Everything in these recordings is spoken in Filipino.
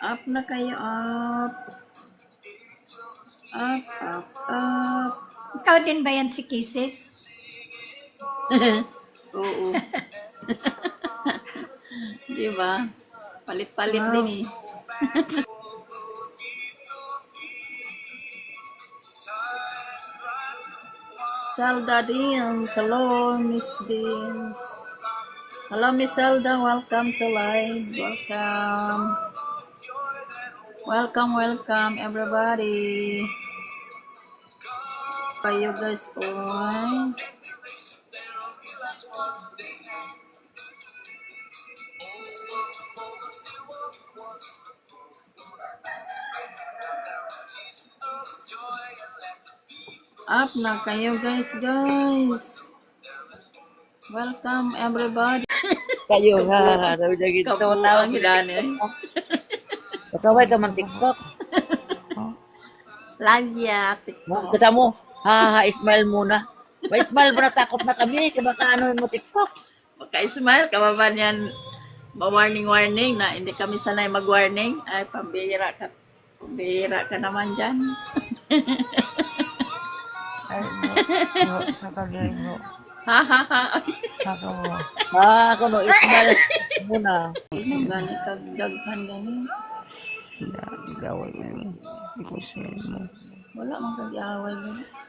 Up na kayo, up. Up, up, up. Ikaw din ba yan si Kisses? Oo. Di ba? Palit-palit Wow. din eh. Zelda Dins. Hello, Miss Dins. Hello, Miss Zelda. Welcome to live. Welcome. Welcome, welcome, everybody. Kayo guys, on. Up na kayo guys. Welcome everybody. Kayo ha, sabi niya gito, Kabuang tawag ilan eh. kasaway ka man TikTok. Lagya, TikTok. Kita mo, ha, smile muna. May smile mo na, takot na kami, kaya baka ano mo TikTok. Maka-smile, kababan yan. Ma-warning na hindi kami sanay mag-warning. Ay, pambihira ka. Pambihira ka naman dyan. Ay, no, sa kagay mo. Ha ha ha. Saka mo. Ha, ako no, smile muna. Sino gani kagdaghan gani? Gawin mo. Hindi ko smell mo. Wala mang kag-away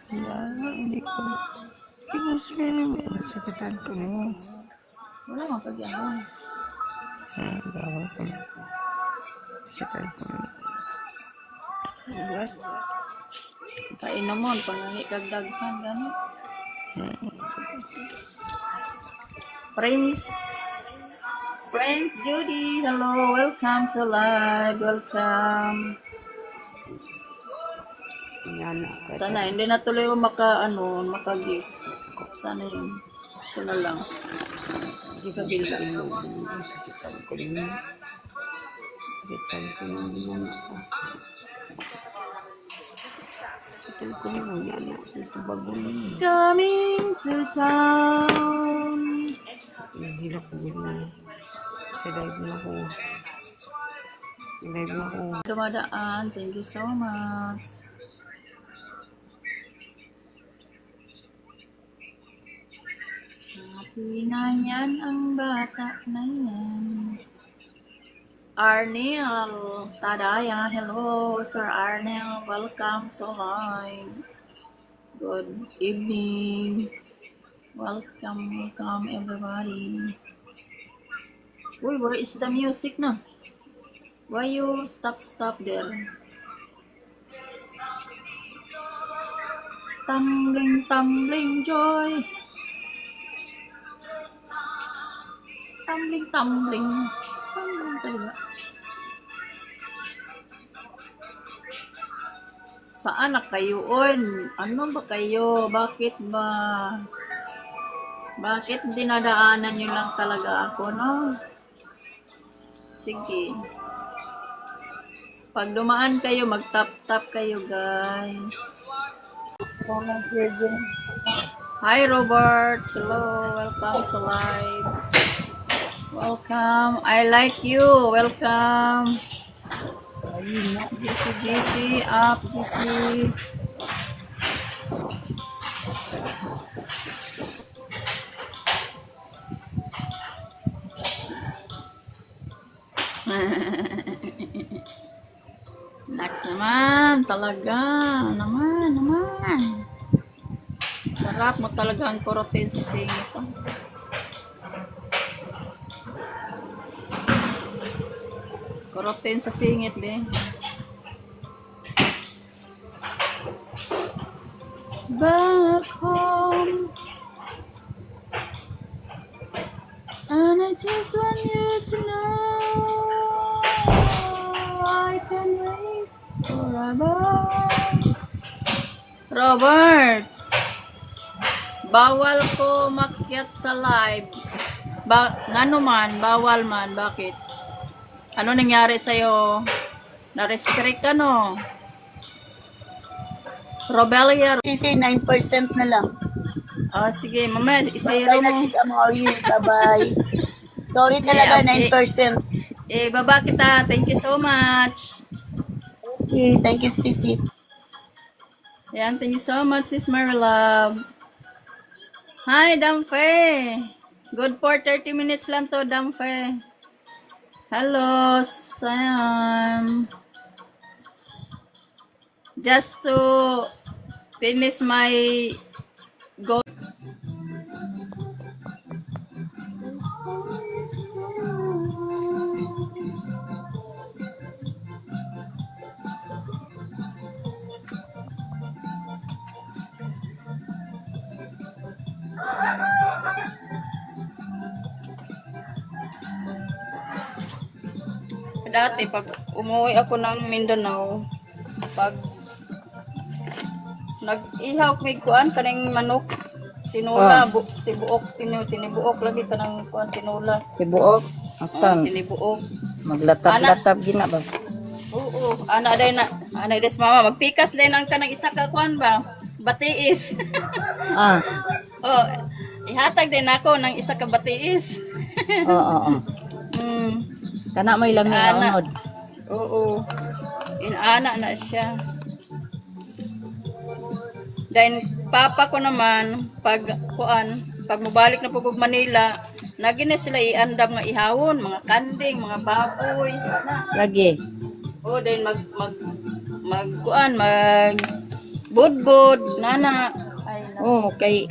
gani. Hindi ko. Hindi ko smell mo. Sakitan ko mo. Wala mang kag-away. Gawin ko. Sakitan ko mo. What? Kainomon, pangangi kagdaghan gani. Prince Judy, hello, welcome to live, welcome. Sana hindi na tuloy mo maka-gift. Sana yun. Ito na lang. Hindi ka bilda. It's coming to town. Hindi na ko bilhin. Sa live na ko. Live na ko. Dumadaan, thank you so much. Happy na yan ang bata na yan. Arnel Tadaya, hello Sir Arnel, welcome to live. Good evening. Welcome everybody. Uy, where is the music na? Why you stop there? Tumbling joy. Tumbling talaga. Saan na kayo on? Ano ba kayo? Bakit dinadaanan nyo lang talaga ako, no? Sige. Pag dumaan kayo, mag-tap kayo, guys. Hi, Robert. Hello. Welcome to live. Welcome. I like you. Welcome. GC, up, GC. Next naman, talaga. Naman. Sarap mo talaga ang korotin sa singit. Korotin sa singit, be. Back home, and I just want you to know I can wait forever. Robert, bawal ko makyat sa live. Ngano man, bawal man, bakit? Ano nangyari sa'yo? Na-restrict ka, no? Robelia. Kasi 9% na lang. Sige, mamaya, Bye isayro na mo. sis Amori. Bye-bye. Sorry talaga, Yeah, 9%. Baba kita. Thank you so much. Okay, thank you, Sisi. Yan, thank you so much, Sis Marilove. Hi, Damfe. Good for 30 minutes lang to, Damfe. Hello, Sam. Just to finish my goal. Dati, pag umuwi ako ng Mindanao, pag nag-ihaw may kuan kaning manok, tinula, tinibuok lagi kanang kuan tinula. Tibuok. Astang, Tinibuok. maglatap-latap gina ba? Oo, ana day des mama, magpikas day nang kanang isa ka kuan ba? Batiis. Ah, Oh, ihatag din ako ng isa ka batiis. oo. Mm. Kana may lami na Ana. unod. Oo. Inana na siya. Then papa ko naman pag mabalik na po Manila, naging na sila iandam nga ihawon, mga kanding, mga baboy. Lagi. Oh, then mag budbud nana. Ay, na. Oh, kay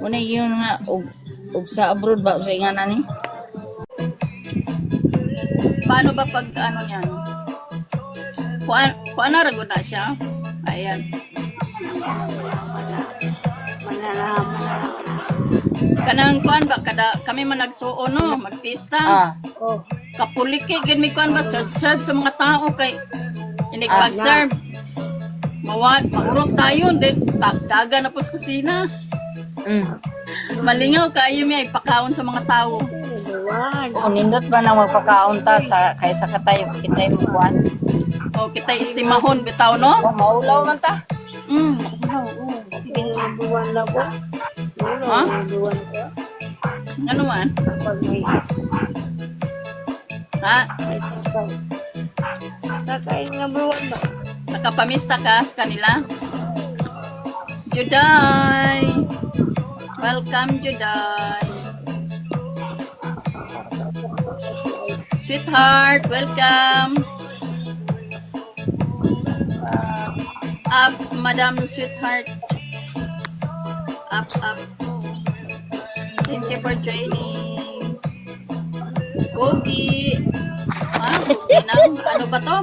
una yun nga og sa abroad ba sa ingana ni? Paano ba pag ano yan? Kuan na ragod na siya. Ayan. Kanang kuan ba kada kami man nagsuo no, magpista. Ah, Kapuliki gid mi kuan ba serve sa mga tao kay hindi pag-serve. Magurok tayo din daga na po sa kusina. Malingaw kayo mi ipakaon sa mga tao. oh, nindot ba na magpakaunta sa kaysa katayo kitay mo kuan? O kita istimahon bitaw no? Oh, maulaw man ta. Ha? Ano man? Ha? Nakapamista ka sa kanila? Juday! Welcome, Juday! Sweetheart, welcome! Up, Madam Sweetheart. Up. Thank you for joining. Pogi. Ah, okay na. Ano ba to?